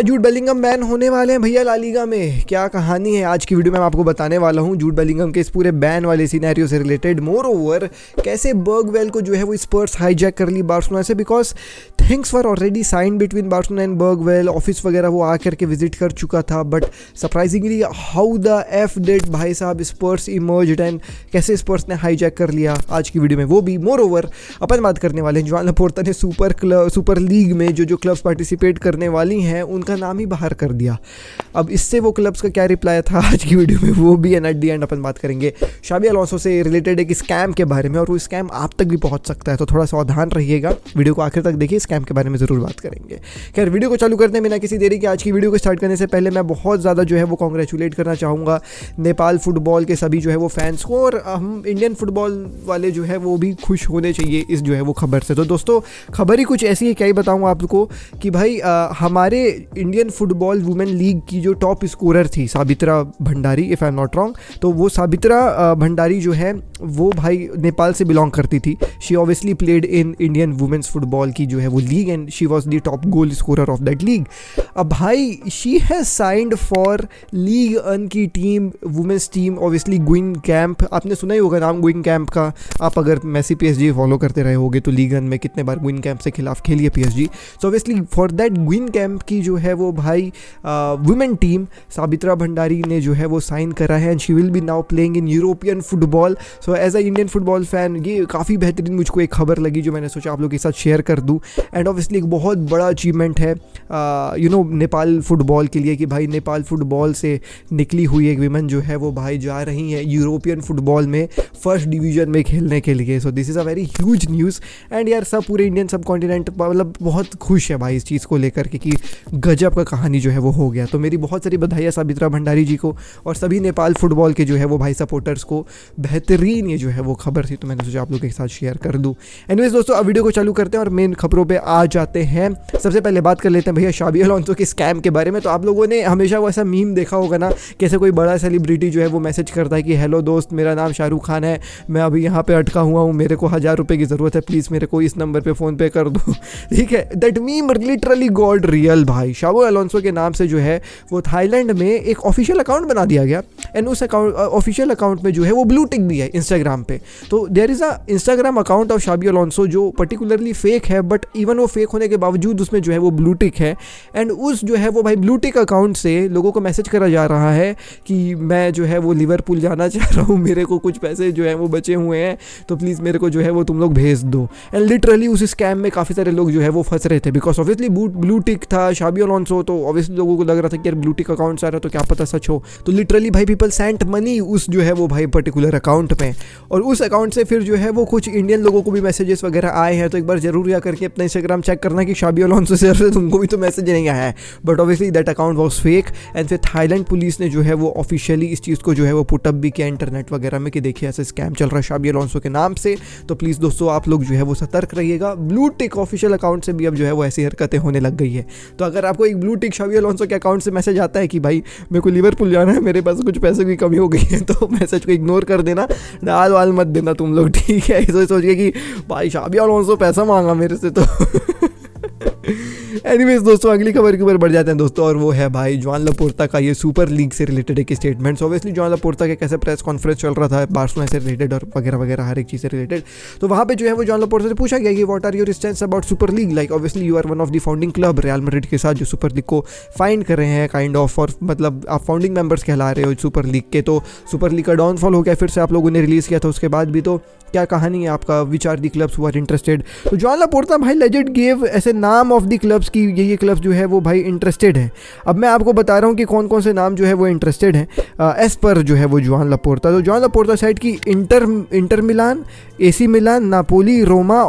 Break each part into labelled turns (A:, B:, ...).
A: क्या Jude Bellingham ban होने वाले हैं भैया ला लीगा में? क्या कहानी है आज की वीडियो में मैं आपको बताने वाला हूं जूड बेलिंगम के इस पूरे बैन वाले सिनेरियो से रिलेटेड। मोर ओवर कैसे बर्गवेल को जो है वो स्पर्स हाईजैक कर ली बार्सिलोना से, because things were already sign between Barcelona and Bergvall. Office वगैरह वो आकर के विजिट कर चुका था, but surprisingly how the F did भाई साहब स्पर्स इमर्ज्ड एंड कैसे स्पर्स ने हाईजैक कर लिया आज की वीडियो में वो भी। मोर ओवर अपन बात करने वाले हैं जोआन लापोर्ता ने सुपर लीग में जो क्लब्स पार्टिसिपेट करने वाली हैं उनका नाम ही बाहर कर दिया। अब इससे वो क्लब्स का क्या रिप्लाई था आज की वीडियो में वो भी, एंड एट द एंड अपन बात करेंगे शाबी अलोंसो से रिलेटेड एक स्कैम के बारे में, और वो स्कैम आप तक भी पहुंच सकता है, तो थोड़ा सावधान रहिएगा। वीडियो को आखिर तक देखिए, स्कैम के बारे में ज़रूर बात करेंगे। खैर वीडियो को चालू करने में बिना किसी देरी के आज की वीडियो को स्टार्ट करने से पहले मैं बहुत ज़्यादा जो है वो कॉन्ग्रेचुलेट करना चाहूँगा नेपाल फुटबॉल के सभी जो है वो फैंस को, और हम इंडियन फुटबॉल वाले जो है वो भी खुश होने चाहिए इस जो है वो खबर से। तो दोस्तों खबर ही कुछ ऐसी है, क्या ही बताऊँ आपको कि भाई हमारे इंडियन फुटबॉल वुमेन लीग की जो टॉप स्कोरर थी Sabitra Bhandari, if I am not wrong, तो वो साबित्रा भंडारी जो है वो भाई नेपाल से बिलोंग करती थी। She obviously played in Indian women's football की जो है वो league and she was the top goal scorer of that league. अब भाई she has signed for league अन की टीम, women's team, obviously Guingamp, आपने सुना ही होगा नाम गुइन कैंप का। आप अगर मेसी PSG फॉलो करते रहे होगे तो लीग अन में कितने बार गुइन कैंप से खिलाफ खेली है PSG। So obviously for that Guin camp की जो है वो भाई वुमेन टीम साबित्रा भंडारी ने जो है वो साइन करा है, and she will be now playing in European football. So as a Indian football fan ये काफ़ी बेहतरीन मुझको एक खबर लगी जो मैंने सोचा आप लोगों के साथ शेयर कर दूं। एंड ऑब्वियसली एक बहुत बड़ा अचीवमेंट है नेपाल फुटबॉल के लिए कि भाई नेपाल फुटबॉल से निकली हुई एक विमेन जो है वो भाई जा रही है यूरोपियन फुटबॉल में फर्स्ट डिवीजन में खेलने के लिए। So this is a very huge news, and यार सब पूरे इंडियन सब कॉन्टिनेंट मतलब बहुत खुश है भाई इस चीज़ को लेकर के कि गजब का कहानी जो है वो हो गया। तो मेरी बहुत सारी बधाइयाँ साबित्रा भंडारी जी को और सभी नेपाल फुटबॉल के जो है वो भाई सपोर्टर्स को। बेहतरीन ये जो है वो खबर थी, तो मैंने सोचा आप लोगों के साथ शेयर कर दूँ। एनीवेज दोस्तों अब वीडियो को चालू करते हैं और मेन खबरों पे आ जाते हैं। सबसे पहले बात कर लेते हैं भैया शाबी अलोंसो के स्कैम के बारे में। तो आप लोगों ने हमेशा वो ऐसा मीम देखा होगा ना, कैसे कोई बड़ा सेलिब्रिटी जो है वो मैसेज करता है कि हेलो दोस्त, मेरा नाम शाहरुख खान है, मैं अभी यहाँ पे अटका हुआ हूँ, मेरे को 1000 रुपये की ज़रूरत है, प्लीज़ मेरे को इस नंबर पे फ़ोन पे कर दो। ठीक है, that meme literally God real भाई। शाबी अलोंसो के नाम से जो है वो थाईलैंड में एक ऑफिशियल अकाउंट बना दिया गया, एंड उस अकाउंट ऑफिशियल अकाउंट में जो है वो ब्लू टिक भी है इंस्टाग्राम पे। तो there is a Instagram account of Xabi Alonso जो पर्टिकुलरली फेक है, बट इवन वो फेक होने के बावजूद उसमें जो है वो ब्लू टिक है, एंड उस जो है वो भाई ब्लू टिक अकाउंट से लोगों को मैसेज करा जा रहा है कि मैं जो है वो लिवरपूल जाना चाह रहा हूँ, मेरे को कुछ पैसे जो है वो बचे हुए हैं, तो प्लीज़ मेरे को जो है वो तुम लोग भेज दो। एंड लिटरली उस स्कैम में काफ़ी सारे लोग जो है वो फंस रहे थे, बिकॉज ऑब्वियसली ब्लू टिक था शाबी अलोंसो, तो ऑब्वियसली लोगों को लग रहा था कि यार ब्लू टिक अकाउंट से आ रहा तो क्या पता सच हो। तो लिटरली भाई पीपल सेंट मनी उस जो है वो भाई पर्टिकुलर अकाउंट में, और उस अकाउंट से फिर जो है वो कुछ इंडियन लोगों को भी मैसेजेस वगैरह आए हैं। तो एक बार जरूर या करके अपना इंस्टाग्राम चेक करना कि शाबी अलोंसो से तुमको भी तो मैसेज नहीं आया है, but obviously that account was fake. And फिर थाईलैंड पुलिस ने जो है वो ऑफिशियली इस चीज़ को जो है वो पुटअप भी किया इंटरनेट वगैरह में कि देखिए ऐसे स्कैम चल रहा है शाबी अलोंसो के नाम से। तो प्लीज़ दोस्तों आप लोग जो है वो सतर्क रहिएगा। ब्लू टिक ऑफिशियल अकाउंट से भी अब जो है वो ऐसी हरकतें होने लग गई है। तो अगर आपको एक ब्लू टिक शाबी अलोंसो के अकाउंट से मैसेज आता है कि भाई मेरे को लिवरपूल जाना है, मेरे पास कुछ पैसे की कमी हो गई है, तो मैसेज को इग्नोर कर देना, डाल वाल मत देना तुम लोग, ठीक है। सोच के कि भाई शाबी अलोंसो पैसा मांगा मेरे से तो एनीवेज दोस्तों अगली खबर के ऊपर बढ़ जाते हैं दोस्तों, और वो है भाई जोआन लापोर्ता का ये सुपर लीग से रिलेटेड एक स्टेटमेंट। ऑब्वियसली जोआन लापोर्ता के कैसे प्रेस कॉन्फ्रेंस चल रहा था बार्सिलोना से रिलेटेड और वगैरह वगैरह हर एक चीज़ से रिलेटेड, तो वहाँ पे जो है वो जोआन लापोर्ता से पूछा गया कि what are your stands about super league, like obviously you are one of the founding club Real Madrid के साथ जो सुपर लीग को फाइंड कर रहे हैं काइंड ऑफ, और मतलब आप फाउंडिंग मेंबर्स कहला रहे हो सुपर लीग के। तो सुपर लीग का डाउनफॉल हो गया, फिर से आप लोगों ने रिलीज़ किया था उसके बाद भी, तो क्या कहानी है आपका, which are the clubs who are interested. तो जोआन लापोर्ता भाई लेजेंड गेव ऐसे नाम ऑफ दी क्लब्स की ये क्लब्स जो है वो भाई इंटरेस्टेड है। अब मैं आपको बता रहा हूँ कि कौन कौन से नाम जो है वो इंटरेस्टेड हैं एज पर जो है वो जोआन लापोर्ता। तो जोआन लापोर्ता साइड की इंटर मिलान, AC मिलान, नापोली, रोमा,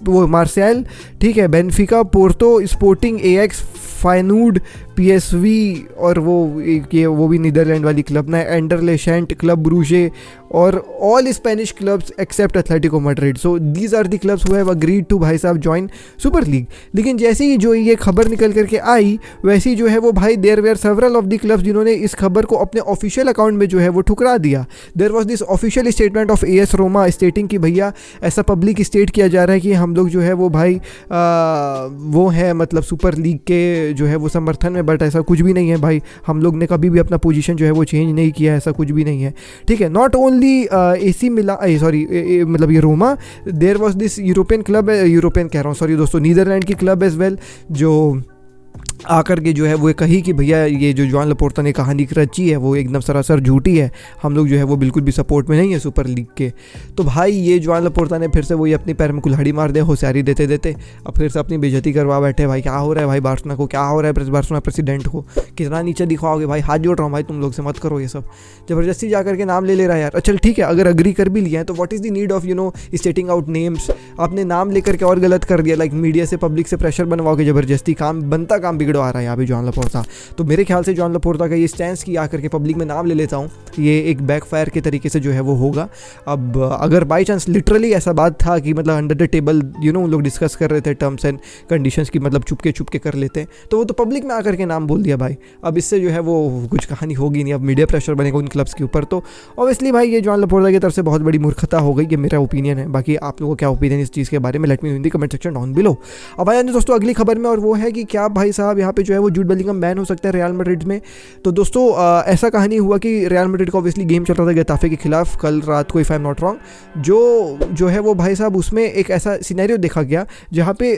A: वो मार्सेल, ठीक है, Benfica, Porto, sporting, AX, फायनूड, PSV, और वो भी नीदरलैंड वाली क्लब ना, एंडरलेशेंट, क्लब ब्रूजे, और all Spanish clubs except Atletico Madrid. So these are the clubs who have agreed to भाई साहब ज्वाइन सुपर लीग। लेकिन जैसे ही जो ये खबर निकल करके आई वैसे ही जो है वो भाई there were several of the clubs जिन्होंने इस खबर को अपने ऑफिशियल अकाउंट में जो है वो ठुकरा दिया। There was this official statement of AS Roma stating कि भैया ऐसा पब्लिक स्टेट किया जा रहा है कि हम लोग जो है वो भाई वो है मतलब सुपर लीग के जो है वो समर्थन में, बट ऐसा कुछ भी नहीं है भाई। हम लोग ने कभी भी अपना पोजीशन जो है वो चेंज नहीं किया, ऐसा कुछ भी नहीं है, ठीक है। Not only AC Milan, sorry मतलब ये Roma, there was this European club, European कह रहा हूँ सॉरी दोस्तों, नीदरलैंड की क्लब एज वेल, जो आकर के जो है वो कही कि भैया ये जो जॉन लपोर्ता ने कहानी रची है वो एकदम सरासर झूठी है, हम लोग जो है वो बिल्कुल भी सपोर्ट में नहीं है सुपर लीग के। तो भाई ये जॉन लपोर्ता ने फिर से वही अपनी पैर में कुल्हाड़ी मार दे, होशियारी देते देते अब फिर से अपनी बेइज्जती करवा बैठे। भाई क्या हो रहा है भाई बार्सिलोना को, क्या हो रहा है बार्सिलोना प्रेसिडेंट को, कितना नीचे दिखाओगे भाई, हाथ जोड़ रहा हूँ भाई तुम लोग से, मत करो ये सब, ज़बरदस्ती जा करके नाम ले रहा है यार। चल ठीक है, अगर अग्री कर भी लिया है तो what is the need of स्टेटिंग out names. आपने नाम लेकर के और गलत कर दिया, लाइक मीडिया से पब्लिक से प्रेशर बनवाओ के ज़बरदस्ती काम बनता काम बिगड़वा रहा है यहाँ पे जॉन लपोर्ता। तो मेरे ख्याल से जॉन लपोर्ता का ये स्टैंस कि आकर के पब्लिक में नाम ले लेता हूँ, ये एक बैकफायर के तरीके से जो है वो होगा। अब अगर बाई चांस लिटरली ऐसा बात था कि मतलब अंडर द टेबल उन लोग डिस्कस कर रहे थे टर्म्स एंड कंडीशंस की, मतलब चुपके कर लेते हैं, तो वो तो पब्लिक में आकर के नाम बोल दिया भाई। अब इससे जो है वो कुछ कहानी होगी नहीं, अब मीडिया प्रेशर बनेगा उन क्लब्स के ऊपर। तो ऑब्वियसली भाई ये जॉन लपोर्ता की तरफ से बहुत बड़ी मूर्खता हो गई, ये मेरा ओपिनियन है। बाकी आप लोगों को क्या ओपिनियन इस चीज़ के बारे में, let me know in the comment section down below. अब आया दोस्तों अगली खबर में, और वो है कि क्या भाई साहब यहाँ पे जो है वो जूड बेलिंगम बैन हो सकता है रियल मैड्रिड में। तो दोस्तों ऐसा कहानी हुआ कि रियल मैड्रिड का ऑब्वियसली गेम चल रहा था गेताफे के खिलाफ कल रात को, if I am not wrong, जो है वो भाई साहब उसमें एक ऐसा सिनेरियो देखा गया जहाँ पे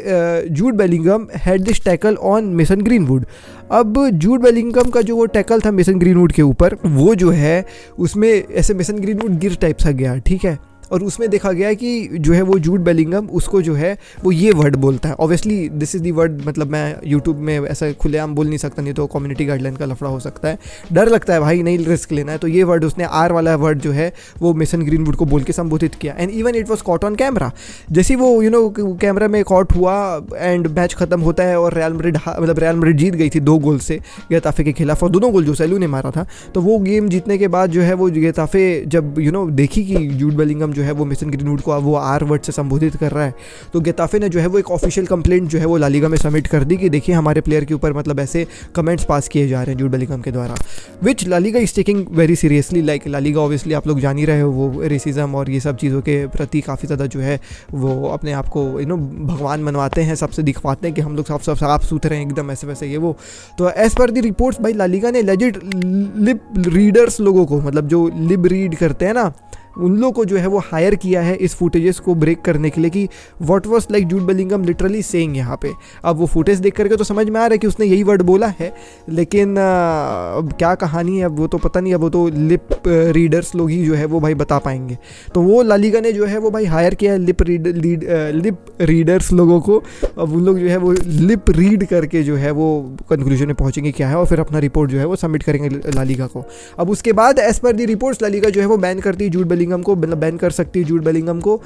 A: Jude Bellingham had this tackle on mason greenwood. अब जूड बेलिंगम का जो वो टैकल था मेसन ग्रीनवुड के ऊपर, वो जो है उसमें ऐसे मेसन ग्रीनवुड गिर टाइप सा गया, ठीक है। और उसमें देखा गया कि जो है वो जूड बेलिंगम उसको जो है वो ये वर्ड बोलता है, obviously this is the word, मतलब मैं यूट्यूब में ऐसा खुलेआम बोल नहीं सकता, नहीं तो कम्युनिटी गाइडलाइन का लफड़ा हो सकता है, डर लगता है भाई नहीं रिस्क लेना है। तो ये वर्ड उसने आर वाला वर्ड जो है वो मेसन ग्रीनवुड को बोल के संबोधित किया, and even it was caught on camera. जैसे वो कैमरा में कॉट हुआ एंड मैच खत्म होता है और रियल मैड्रिड जीत गई थी 2 गोल से गेताफे के खिलाफ, और दोनों गोल जो सेलू ने मारा था। तो वो गेम जीतने के बाद जो है वो गेताफे जब देखी कि जूड बेलिंगम जो है वो मेसन ग्रीनवुड को वो आर वर्ड से संबोधित कर रहा है, तो गेताफे ने जो है वो एक ऑफिशियल कंप्लेंट जो है वो लालिगा में सबमिट कर दी कि देखिए हमारे प्लेयर के ऊपर मतलब ऐसे कमेंट्स पास किए जा रहे हैं जूड बेलिंगम के द्वारा, which LaLiga is taking very seriously. Like LaLiga obviously आप लोग जान ही रहे हो, वो रेसिज्म और ये सब चीज़ों के प्रति काफ़ी ज़्यादा जो है वो अपने आप को भगवान मनवाते हैं, सबसे दिखवाते हैं कि हम लोग साफ सुथरे हैं एकदम, ऐसे वैसे ये वो। तो एज पर द रिपोर्ट्स भाई लालिगा ने लेजिट लिप रीडर्स लोगों को, मतलब जो लिप रीड करते हैं ना, उन लोगों को जो है वो हायर किया है इस फुटेजेस को ब्रेक करने के लिए कि what was like Jude Bellingham literally saying यहाँ पे। अब वो फुटेज देख करके तो समझ में आ रहा है कि उसने यही वर्ड बोला है, लेकिन अब क्या कहानी है अब वो तो पता नहीं, अब वो तो लिप रीडर्स लोग ही जो है वो भाई बता पाएंगे। तो वो लालिगा ने जो है वो भाई हायर किया है लिप रीडर्स लोगों को। अब उन लोग जो है वो लिप रीड करके जो है वो कंक्लूजन में पहुँचेंगे क्या है, और फिर अपना रिपोर्ट जो है वो सबमिट करेंगे लालिगा को। अब उसके बाद एज पर दी रिपोर्ट्स लालिगा जो है वो बैन करती है जूड बेलिंगम को, मतलब बैन कर सकती है जूड बेलिंगम को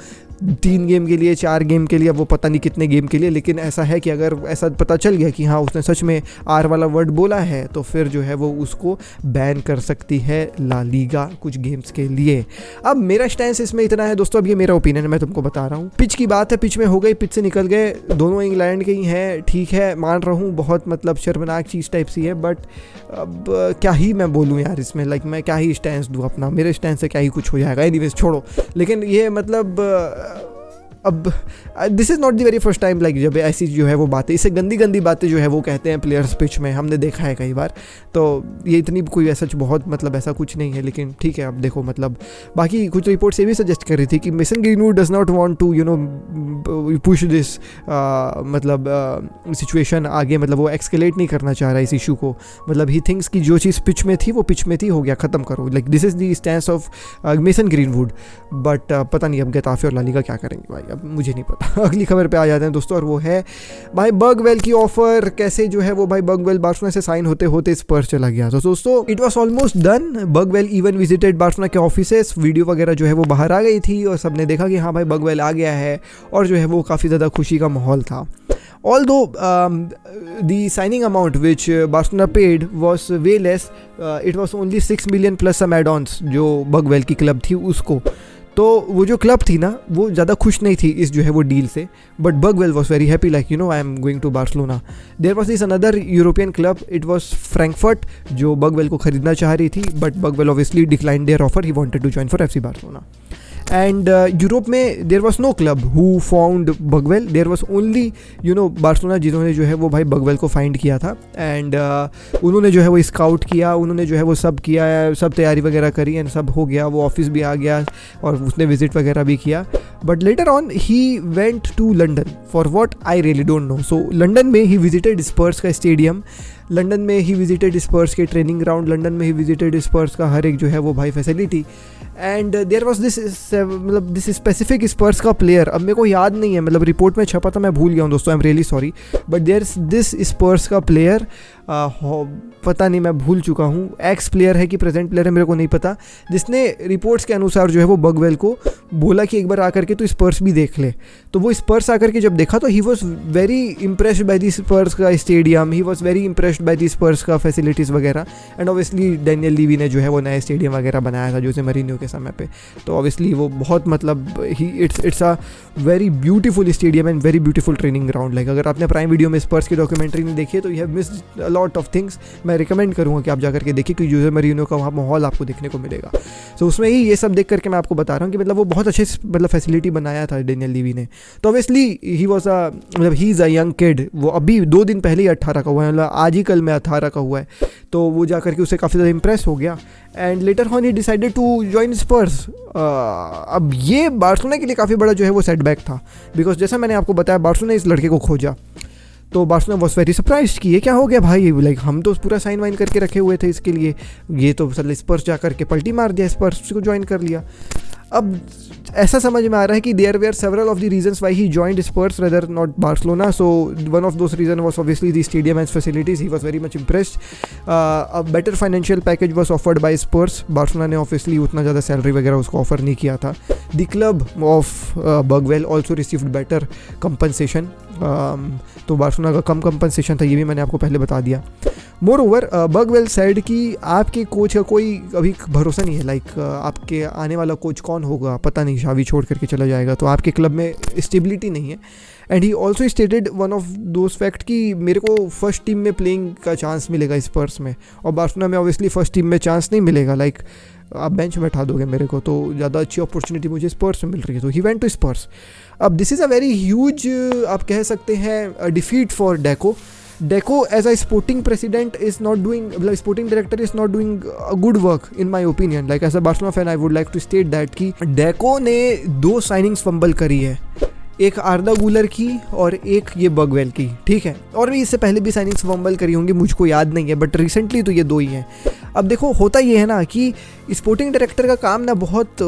A: 3 गेम के लिए, 4 गेम के लिए, अब वो पता नहीं कितने गेम के लिए। लेकिन ऐसा है कि अगर ऐसा पता चल गया कि हाँ उसने सच में आर वाला वर्ड बोला है तो फिर जो है वो उसको बैन कर सकती है ला लीगा कुछ गेम्स के लिए। अब मेरा स्टैंस इसमें इतना है दोस्तों, अब ये मेरा ओपिनियन है, मैं तुमको बता रहा हूँ। पिच की बात है, पिच में हो गई, पिच से निकल गए, दोनों इंग्लैंड के ही हैं, ठीक है मान रहा हूँ, बहुत मतलब शर्मनाक चीज़ टाइप सी है, बट अब क्या ही मैं बोलूँ यार इसमें, लाइक मैं क्या ही स्टैंस दूँ अपना, मेरे स्टैंस से क्या ही कुछ हो जाएगा, एनीवेज छोड़ो। लेकिन ये मतलब अब this is not the very first time like जब ऐसी जो है वो बातें, इससे गंदी बातें जो है वो कहते हैं प्लेयर्स पिच में, हमने देखा है कई बार। तो ये इतनी कोई ऐसा बहुत मतलब ऐसा कुछ नहीं है, लेकिन ठीक है अब देखो मतलब बाकी कुछ रिपोर्ट्स ये भी सजेस्ट कर रही थी कि Mason Greenwood does not want to push this मतलब सिचुएशन आगे, मतलब वो एक्सकेलेट नहीं करना चाह रहा इस इशू को, मतलब ही थिंक्स कि जो चीज़ पिच में थी वो पिच में थी, हो गया ख़त्म करो, like this is the stance of mason greenwood. But पता नहीं अब गेताफे और लालिगा क्या करेंगे भाई, अब मुझे नहीं पता। अगली खबर पे आ जाते हैं दोस्तों, और वो है भाई बर्गवेल की ऑफर कैसे जो है वो भाई बर्गवेल बार्सिलोना से साइन होते होते स्पर्स चला गया। तो दोस्तों it was almost done, Bergvall even visited Barcelona के ऑफिसेस, वीडियो वगैरह जो है वो बाहर आ गई थी और सबने देखा कि हाँ भाई बर्गवेल आ गया है, और जो है वो काफ़ी ज़्यादा खुशी का माहौल था। Although the signing amount which Barcelona paid was way less, it was only 6 million plus some add-ons जो बर्गवेल की क्लब थी उसको। तो वो जो क्लब थी ना वो ज़्यादा खुश नहीं थी इस जो है वो डील से, but Bergvall was very happy, like I am going to Barcelona. There was this another European club, it was Frankfurt, जो बर्गवेल को खरीदना चाह रही थी, but Bergvall obviously decline their offer, he wanted to join for FC Barcelona. And Europe में there was no club who found Bergvall, there was only Barcelona जिन्होंने जो है वो भाई बगवेल को फाइंड किया था। एंड उन्होंने जो है वो स्काउट किया, उन्होंने जो है वो सब किया, सब तैयारी वगैरह करी एंड सब हो गया, वो ऑफिस भी आ गया और उसने विजिट वगैरह भी किया। But later on he went to London for what I really don't know. So London में ही विजिटेड स्पर्स का स्टेडियम, लंदन में ही विजिटेड स्पर्स के ट्रेनिंग ग्राउंड, लंदन में ही विजिटेड स्पर्स का हर एक जो है वो भाई facility. And there was this specific Spurs का प्लेयर, अब मेरे को याद नहीं है, मतलब रिपोर्ट में छपा था, मैं भूल गया हूँ दोस्तों, I am really sorry, but there this Spurs का प्लेयर, पता नहीं, मैं भूल चुका हूँ, एक्स प्लेयर है कि प्रेजेंट प्लेयर है मेरे को नहीं पता, जिसने रिपोर्ट्स के अनुसार जो है वो बगवेल को बोला कि एक बार आकर के तो स्पर्स भी देख ले। तो वो स्पर्स आकर के जब देखा तो he was very impressed by the Spurs का stadium, he was very impressed by the Spurs का फैसिलिटीज़ वगैरह। एंड ऑब्वियसली डेनियल लीवी ने जो है वो नया स्टेडियम वगैरह बनाया था जोसे मरीनियो के समय पे, तो ऑब्वियसली वो बहुत मतलब it's a very beautiful stadium and very beautiful training ground. Like अगर आपने प्राइम वीडियो में स्पर्स की डॉक्यूमेंट्री नहीं देखी है तो you have missed a lot of things. मैं रिकमेंड करूँगा कि आप जाकर के देखिए, क्योंकि जोसे मरीनियो का वहाँ माहौल आपको देखने को मिलेगा। सो उसमें ही ये सब देख करके मैं आपको बता रहा हूँ कि मतलब वो बहुत अच्छे मतलब फैसिलिटी बनाया था डेनियल लीवी ने। तो obviously he was he is a young kid, वो अभी 2 दिन पहले ही 18 का हुआ है, मतलब आज ही कल में 18 का हुआ है, तो वो जाकर के उससे काफ़ी ज़्यादा इम्प्रेस हो गया। And later on he decided to join Spurs. अब ये बार्सिलोना के लिए काफ़ी बड़ा जो है वो सेटबैक था, बिकॉज जैसा मैंने आपको बताया बार्सिलोना इस लड़के को खोजा, तो बार्सिलोना वॉज वेरी सरप्राइज कि ये क्या हो गया भाई, लाइक हम तो पूरा साइन वाइन करके रखे हुए थे इसके लिए, ये तो स्पर्स जा करके पलटी मार दिया, स्पर्स को ज्वाइन कर लिया। अब ऐसा समझ में आ रहा है कि there were several of the reasons why he joined Spurs rather not Barcelona. So one of those reason was obviously the stadium and facilities, he was very much impressed. A better financial package was offered by Spurs, Barcelona ने obviously उतना ज़्यादा salary वगैरह उसको offer नहीं किया था। The club of Bergvall also received better compensation, तो Barcelona का कम कंपनसेशन था, ये भी मैंने आपको पहले बता दिया। मोर ओवर बगवेल साइड कि आपके कोच का कोई अभी भरोसा नहीं है, लाइक आपके आने वाला कोच कौन होगा पता नहीं, शावी छोड़ करके चला जाएगा, तो आपके क्लब में स्टेबिलिटी नहीं है। And he also stated one of those fact कि मेरे को फर्स्ट टीम में प्लेइंग का चांस मिलेगा स्पर्स में, और बार्सिलोना में ऑब्वियसली फर्स्ट टीम में चांस नहीं मिलेगा, लाइक आप बेंच में बैठा दोगे मेरे को, तो ज़्यादा अच्छी अपॉर्चुनिटी मुझे स्पर्स में मिल रही है, तो ही वेंट टू स्पर्स। अब this is a very huge, आप कह सकते हैं, defeat for deco. Deco as a sporting president is not doing, मतलब sporting director is not doing a good work in my opinion. Like as a Barcelona fan I would like to state that कि Deco ने 2 signings fumble करी है, एक आर्दा गुलर की और एक ये बगवेल की, ठीक है, और भी इससे पहले भी साइनिंग्स फंबल करी होंगी, मुझको याद नहीं है, बट रिसेंटली तो ये 2 ही हैं। अब देखो होता ये है ना कि स्पोर्टिंग डायरेक्टर का काम ना बहुत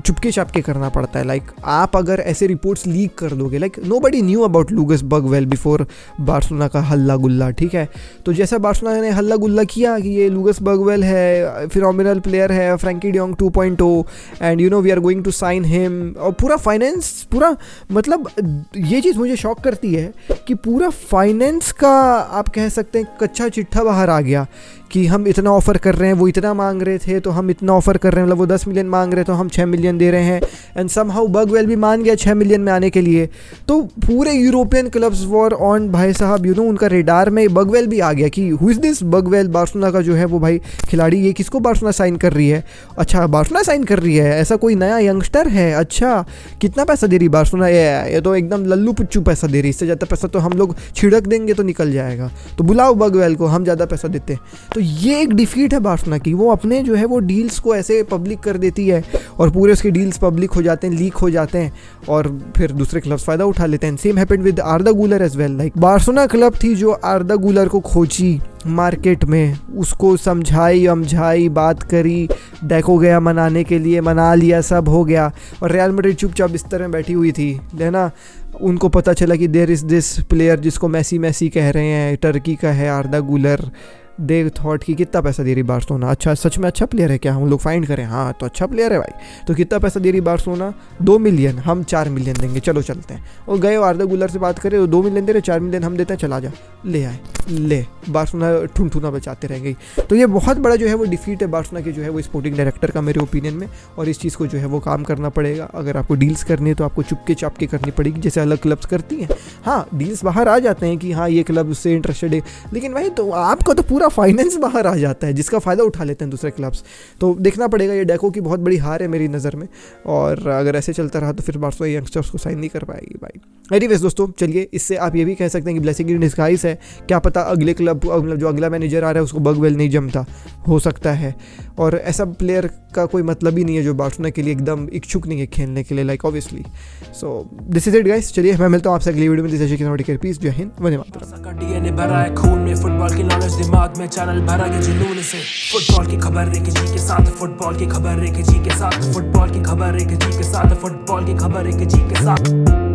A: चुपके चापके करना पड़ता है। लाइक आप अगर ऐसे रिपोर्ट्स लीक कर दोगे, like nobody knew about Lucas Bergvall before Barcelona का हल्ला गुल्ला, ठीक है, तो जैसा बार्सिलोना ने हल्ला गुल्ला किया कि ये लुगस बगवेल है, फिनोमिनल प्लेयर है, Frenkie de Jong 2.0 and you know we are going to sign him, और पूरा फाइनेंस, पूरा मतलब ये चीज़ मुझे शॉक करती है कि पूरा फाइनेंस का आप कह सकते हैं कच्चा चिट्ठा बाहर आ गया कि हम इतना ऑफ़र कर रहे हैं, वो इतना मांग रहे थे तो हम इतना ऑफ़र कर रहे हैं, मतलब वो 10 मिलियन मांग रहे तो हम 6 मिलियन दे रहे हैं, एंड समहाउ बगवेल भी मान गया 6 मिलियन में आने के लिए। तो पूरे यूरोपियन क्लब्स वर ऑन भाई साहब, यू नो उनका रेडार में बगवेल भी आ गया कि हु इज़ दिस बगवेल, बार्सिलोना का जो है वो भाई खिलाड़ी, ये किसको बार्सिलोना साइन कर रही है, अच्छा बार्सिलोना साइन कर रही है, ऐसा कोई नया यंगस्टर है, अच्छा कितना पैसा दे रही बार्सिलोना, ये तो एकदम लल्लू पुच्चू पैसा दे रही, इससे ज़्यादा पैसा तो हम लोग छिड़क देंगे तो निकल जाएगा, तो बुलाओ बगवेल को, हम ज़्यादा पैसा देते हैं। तो ये एक डिफीट है बार्सिलोना की, वो अपने जो है वो डील्स को ऐसे पब्लिक कर देती है और पूरे उसके डील्स पब्लिक हो जाते हैं, लीक हो जाते हैं, और फिर दूसरे क्लब्स फ़ायदा उठा लेते हैं। Same happened with Arda Guler as well, like Barcelona club थी जो आर्दा गुलर को खोजी मार्केट में, उसको समझाई बात करी, डेको गया मनाने के लिए, मना लिया, सब हो गया, और रियल मैड्रिड चुपचाप बिस्तर में बैठी हुई थी, है ना। उनको पता चला कि देयर इज़ दिस प्लेयर जिसको मैसी कह रहे हैं, टर्की का है आर्दा गुलर, दे थॉट कि कितना पैसा दे रही बार्सिलोना, अच्छा सच में अच्छा प्लेयर है क्या, हम लोग फाइंड करें, हाँ तो अच्छा प्लेयर है भाई, तो कितना पैसा दे रही बार्सिलोना, 2 मिलियन, हम 4 मिलियन देंगे, चलो चलते हैं। और गए आर्दा गुलर से बात करें, 2 मिलियन दे रहे, 4 मिलियन हम देते हैं, चला जा, ले आए, ले बार्सिलोना ठुनठुना बचाते रह गई। तो ये बहुत बड़ा जो है वो डिफीट है बार्सिलोना के जो है वो स्पोर्टिंग डायरेक्टर का मेरे ओपिनियन में, और इस चीज़ को जो है वो काम करना पड़ेगा। अगर आपको डील्स करनी है तो आपको चुपके चापके करनी पड़ेगी, जैसे अलग क्लब्स करती हैं। हाँ डील्स बाहर आ जाते हैं कि हाँ ये क्लब उससे इंटरेस्टेड है, लेकिन भाई तो आपका तो पूरा पूरा फाइनेंस बाहर आ जाता है, जिसका फ़ायदा उठा लेते हैं दूसरे क्लब्स। तो देखना पड़ेगा, ये डेको की बहुत बड़ी हार है मेरी नज़र में, और अगर ऐसे चलता रहा तो फिर बार्सा यंगस्टर्स को साइन नहीं कर पाएगी भाई। एनीवेज दोस्तों, चलिए इससे आप ये भी कह सकते हैं कि ब्लेसिंग इन डिस्गाइज है। क्या पता अगले क्लब जो अगला मैनेजर आ रहा है उसको बर्गवेल नहीं जमता, हो सकता है। और ऐसा प्लेयर का कोई मतलब ही नहीं है जो बार्सिलोना के लिए एकदम इच्छुक नहीं है खेलने के लिए, like obviously. So this is it guys, चलिए मैं मिलता हूँ आपसे अगली वीडियो में। पीस, जय हिंद, वंदे मातरम।
B: डीएनए भरा है खून में, फुटबॉल की नॉलेज दिमाग में, चैनल भरा है जुनून से। फुटबॉल की खबर एक जी के साथ, फुटबॉल की खबर एक जी के साथ, फुटबॉल की खबर एक जी के साथ, फुटबॉल की खबर एक जी के साथ।